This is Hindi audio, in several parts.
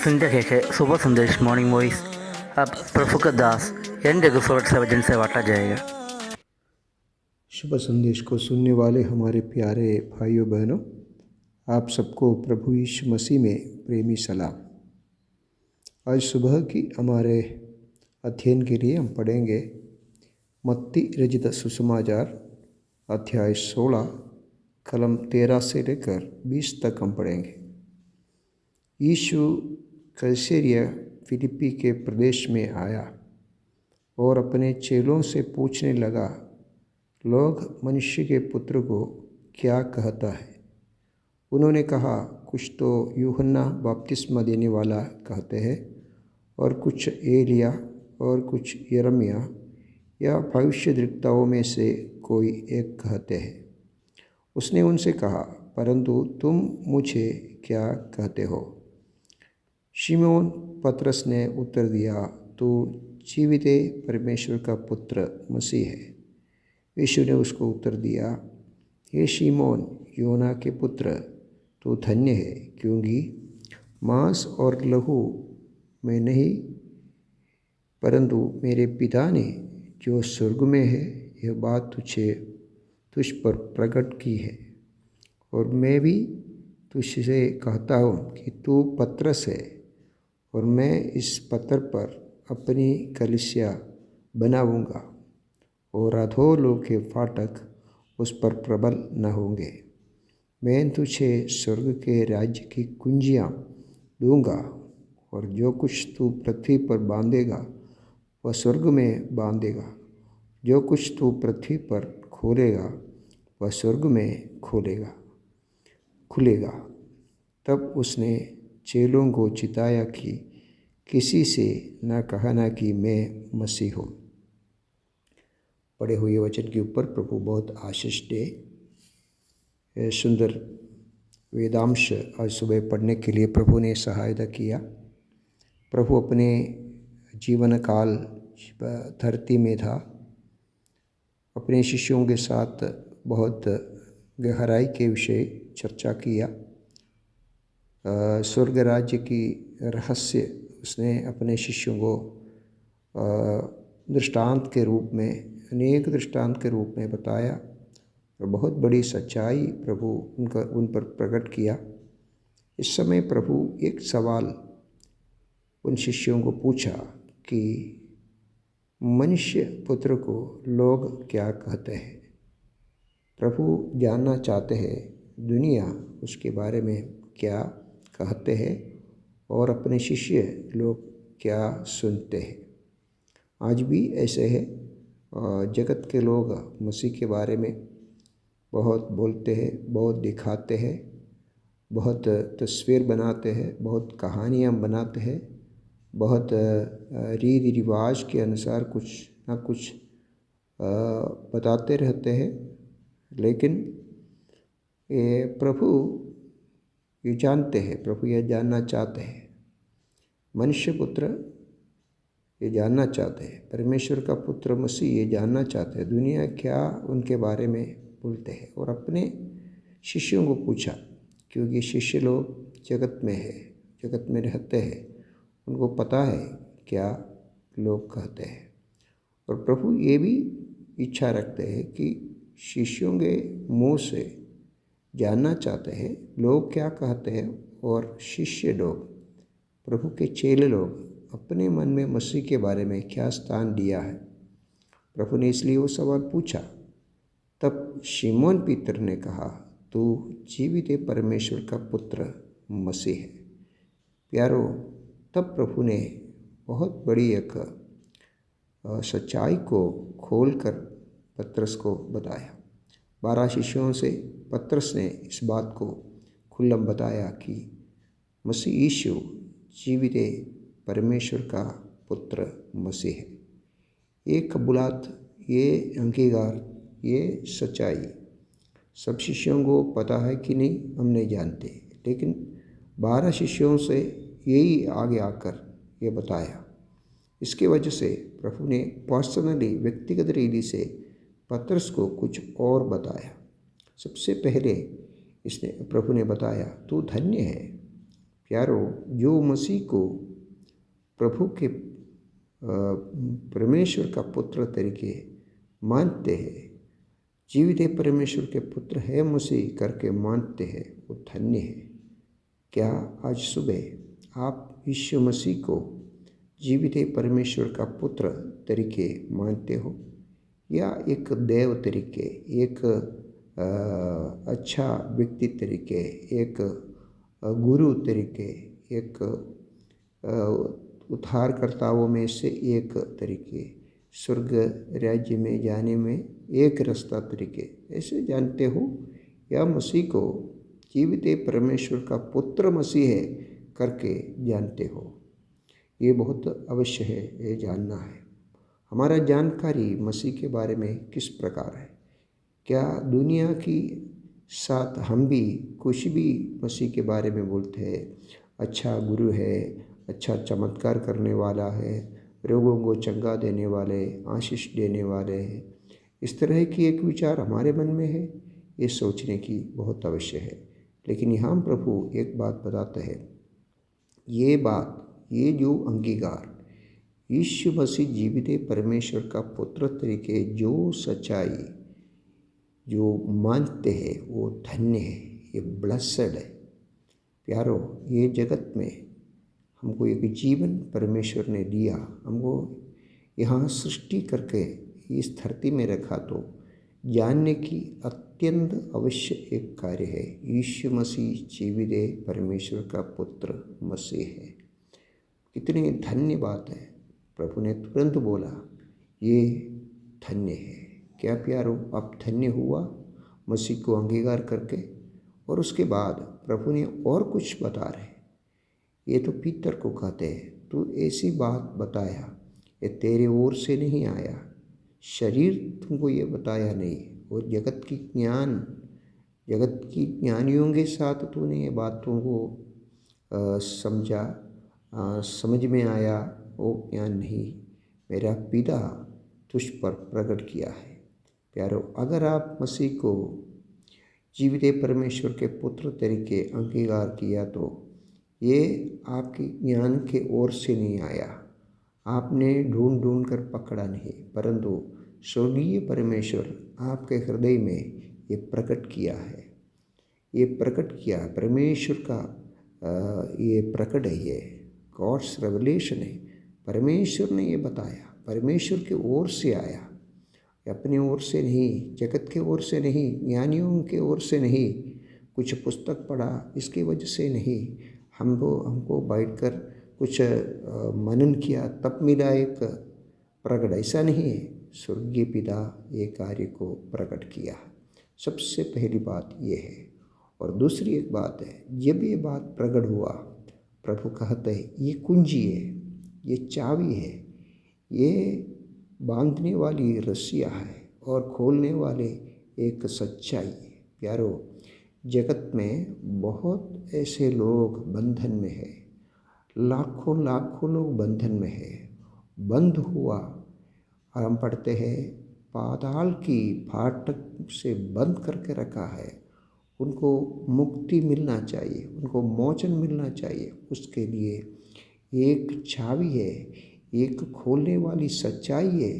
सुनते थे सुबह संदेश मॉर्निंग वॉइस। अब प्रभु का दास एन रघुफोर्ड से वचन से बांटा जाएगा। शुभ संदेश को सुनने वाले हमारे प्यारे भाइयों बहनों, आप सबको प्रभु यीशु मसीह में प्रेमी सलाम। आज सुबह की हमारे अध्ययन के लिए हम पढ़ेंगे मत्ती रचित सुसमाचार अध्याय 16 कलम 13 से लेकर 20 तक हम पढ़ेंगे। यीशु कैसरिया फिलिप्पी के प्रदेश में आया और अपने चेलों से पूछने लगा, लोग मनुष्य के पुत्र को क्या कहता है? उन्होंने कहा, कुछ तो यूहन्ना बपतिस्मा देने वाला कहते हैं, और कुछ एलिया, और कुछ यिर्मयाह या भविष्यद्वक्ताओं में से कोई एक कहते हैं। उसने उनसे कहा, परंतु तुम मुझे क्या कहते हो? शिमोन पतरस ने उत्तर दिया, तू जीवित परमेश्वर का पुत्र मसीह है। यीशु ने उसको उत्तर दिया, हे शिमोन योना के पुत्र, तू धन्य है, क्योंकि मांस और लहू में नहीं, परंतु मेरे पिता ने जो स्वर्ग में है यह बात तुझ पर प्रकट की है। और मैं भी तुझसे कहता हूँ कि तू पतरस है, और मैं इस पत्थर पर अपनी कलीसिया बनाऊंगा, और अधोलोक के फाटक उस पर प्रबल न होंगे। मैं तुझे स्वर्ग के राज्य की कुंजियाँ दूंगा, और जो कुछ तू पृथ्वी पर बांधेगा वह स्वर्ग में बांधेगा, जो कुछ तू पृथ्वी पर खोलेगा वह स्वर्ग में खुलेगा। तब उसने चेलों को चिताया कि किसी से न कहना कि मैं मसीह हूँ। पढ़े हुए वचन के ऊपर प्रभु बहुत आशीष दे। सुंदर वेदांश आज सुबह पढ़ने के लिए प्रभु ने सहायता किया। प्रभु अपने जीवन काल धरती में था, अपने शिष्यों के साथ बहुत गहराई के विषय चर्चा किया। स्वर्ग राज्य की रहस्य उसने अपने शिष्यों को दृष्टांत के रूप में, अनेक दृष्टांत के रूप में बताया, और बहुत बड़ी सच्चाई प्रभु उन पर प्रकट किया। इस समय प्रभु एक सवाल उन शिष्यों को पूछा कि मनुष्य पुत्र को लोग क्या कहते हैं? प्रभु जानना चाहते हैं दुनिया उसके बारे में क्या कहते हैं, और अपने शिष्य लोग क्या सुनते हैं। आज भी ऐसे है, जगत के लोग मसीह के बारे में बहुत बोलते हैं, बहुत दिखाते हैं, बहुत तस्वीर बनाते हैं, बहुत कहानियाँ बनाते हैं, बहुत रीति रिवाज के अनुसार कुछ ना कुछ बताते रहते हैं। लेकिन ये प्रभु ये जानते हैं, प्रभु ये जानना चाहते हैं, मनुष्य पुत्र ये जानना चाहते हैं, परमेश्वर का पुत्र मसीह ये जानना चाहते हैं दुनिया क्या उनके बारे में बोलते हैं। और अपने शिष्यों को पूछा, क्योंकि शिष्य लोग जगत में है, जगत में रहते हैं, उनको पता है क्या लोग कहते हैं। और प्रभु ये भी इच्छा रखते हैं कि शिष्यों के मुँह से जानना चाहते हैं लोग क्या कहते हैं, और शिष्य लोग, प्रभु के चेले लोग अपने मन में मसीह के बारे में क्या स्थान दिया है। प्रभु ने इसलिए वो सवाल पूछा। तब शिमोन पीतर ने कहा, तू जीवित परमेश्वर का पुत्र मसीह है। प्यारो, तब प्रभु ने बहुत बड़ी एक सच्चाई को खोलकर पतरस को बताया। 12 शिष्यों से पतरस ने इस बात को खुल्लम बताया कि मसीह यीशु जीवित परमेश्वर का पुत्र मसीह है। ये कबूलात, ये अंगीकार, ये सच्चाई सब शिष्यों को पता है कि नहीं हम नहीं जानते, लेकिन 12 शिष्यों से यही आगे आकर ये बताया। इसके वजह से प्रभु ने पर्सनली, व्यक्तिगत रीति से पतरस को कुछ और बताया। सबसे पहले प्रभु ने बताया, तू धन्य है, प्यारो, जो मसीह को प्रभु के परमेश्वर का पुत्र तरीके मानते हैं, जीवित परमेश्वर के पुत्र है मसीह करके मानते हैं, वो धन्य है। क्या आज सुबह आप यीशु मसीह को जीवित परमेश्वर का पुत्र तरीके मानते हो, या एक देव तरीके, एक अच्छा व्यक्ति तरीके, एक गुरु तरीके, एक उद्धारकर्ताओं में से एक तरीके, स्वर्ग राज्य में जाने में एक रास्ता तरीके ऐसे जानते हो, या मसीह को जीवित परमेश्वर का पुत्र मसीह है करके जानते हो? ये बहुत अवश्य है, ये जानना है। हमारा जानकारी मसीह के बारे में किस प्रकार है? क्या दुनिया की साथ हम भी कुछ भी मसीह के बारे में बोलते हैं, अच्छा गुरु है, अच्छा चमत्कार करने वाला है, रोगों को चंगा देने वाले, आशीष देने वाले हैं, इस तरह की एक विचार हमारे मन में है, ये सोचने की बहुत अवश्य है। लेकिन यहाँ प्रभु एक बात बताते हैं, ये जो अंगीकार यीशु मसीह जीवित परमेश्वर का पुत्र तरीके जो सच्चाई जो मानते हैं वो धन्य है, ये ब्लेस्ड है। प्यारो, ये जगत में हमको एक जीवन परमेश्वर ने दिया, हमको यहाँ सृष्टि करके इस धरती में रखा, तो जानने की अत्यंत अवश्य एक कार्य है, यीशु मसीह जीवित परमेश्वर का पुत्र मसीह है। कितनी धन्य बात है। प्रभु ने तुरंत बोला ये धन्य है। क्या प्यारो, आप धन्य हुआ मसीह को अंगीकार करके? और उसके बाद प्रभु ने और कुछ बता रहे, ये तो पीतर को कहते हैं, तू ऐसी बात बताया, ये तेरे ओर से नहीं आया, शरीर तुमको ये बताया नहीं, और जगत की ज्ञानियों के साथ तूने ये बातों को समझा, समझ में आया, वो ज्ञान नहीं, मेरा पिता तुझ पर प्रकट किया है। प्यारो, अगर आप मसीह को जीवित परमेश्वर के पुत्र तरीके अंगीकार किया, तो ये आपके ज्ञान के ओर से नहीं आया, आपने ढूंढ कर पकड़ा नहीं, परंतु स्वर्गीय परमेश्वर आपके हृदय में ये प्रकट किया है। ये प्रकट किया परमेश्वर का ये प्रकट है, ये गॉड्स रेवलेशन है। परमेश्वर ने ये बताया, परमेश्वर के ओर से आया, अपने ओर से नहीं, जगत के ओर से नहीं, ज्ञानियों के ओर से नहीं, कुछ पुस्तक पढ़ा इसकी वजह से नहीं, हमको बैठकर कुछ मनन किया तब मिला एक प्रकट, ऐसा नहीं है। स्वर्गीय पिता ये कार्य को प्रकट किया, सबसे पहली बात ये है। और दूसरी एक बात है, जब ये बात प्रकट हुआ, प्रभु कहते हैं ये कुंजी है, ये चाबी है, ये बांधने वाली रस्सियाँ है और खोलने वाले एक सच्चाई है। प्यारो, जगत में बहुत ऐसे लोग बंधन में है, लाखों लोग बंधन में है, बंद हुआ। हम पढ़ते हैं पाताल की फाटक से बंद करके रखा है, उनको मुक्ति मिलना चाहिए, उनको मोचन मिलना चाहिए। उसके लिए एक चाबी है, एक खोलने वाली सच्चाई है,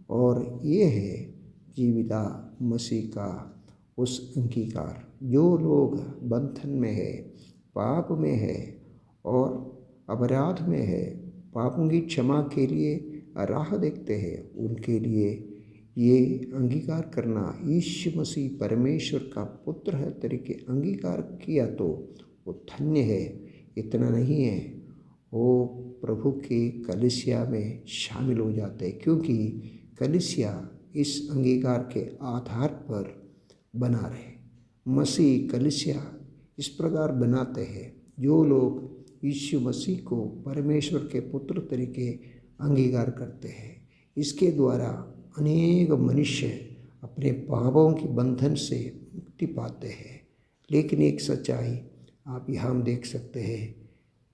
और ये है जीविता मसीह का उस अंगीकार। जो लोग बंधन में है, पाप में है और अपराध में है, पापों की क्षमा के लिए राह देखते हैं, उनके लिए ये अंगीकार करना, यीशु मसीह परमेश्वर का पुत्र है तरीके अंगीकार किया तो वो धन्य है। इतना नहीं है, वो प्रभु के कलीसिया में शामिल हो जाते हैं, क्योंकि कलीसिया इस अंगीकार के आधार पर बना रहे। मसीह कलीसिया इस प्रकार बनाते हैं, जो लोग यीशु मसीह को परमेश्वर के पुत्र तरीके अंगीकार करते हैं, इसके द्वारा अनेक मनुष्य अपने पापों के बंधन से मुक्ति पाते हैं। लेकिन एक सच्चाई आप यहाँ देख सकते हैं,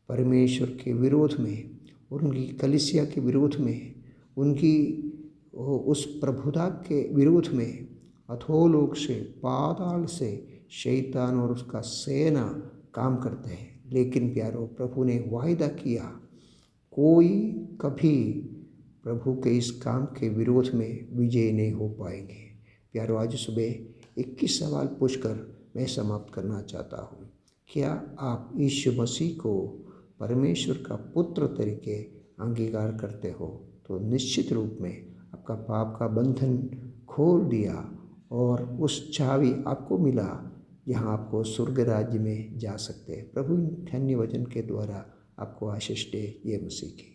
परमेश्वर के विरोध में, उनकी कलीसिया के विरोध में, उनकी उस प्रभुता के विरोध में अधोलोक से, पाताल से शैतान और उसका सेना काम करते हैं। लेकिन प्यारो प्रभु ने वायदा किया, कोई कभी प्रभु के इस काम के विरोध में विजय नहीं हो पाएंगे। प्यारो, आज सुबह 21 सवाल पूछकर मैं समाप्त करना चाहता हूँ। क्या आप यीशु मसीह को परमेश्वर का पुत्र तरीके अंगीकार करते हो? तो निश्चित रूप में आपका पाप का बंधन खोल दिया और उस चाबी आपको मिला जहाँ आपको स्वर्ग राज्य में जा सकते हैं। प्रभु इन धन्य वचन के द्वारा आपको आशीष दे, ये मसीह की।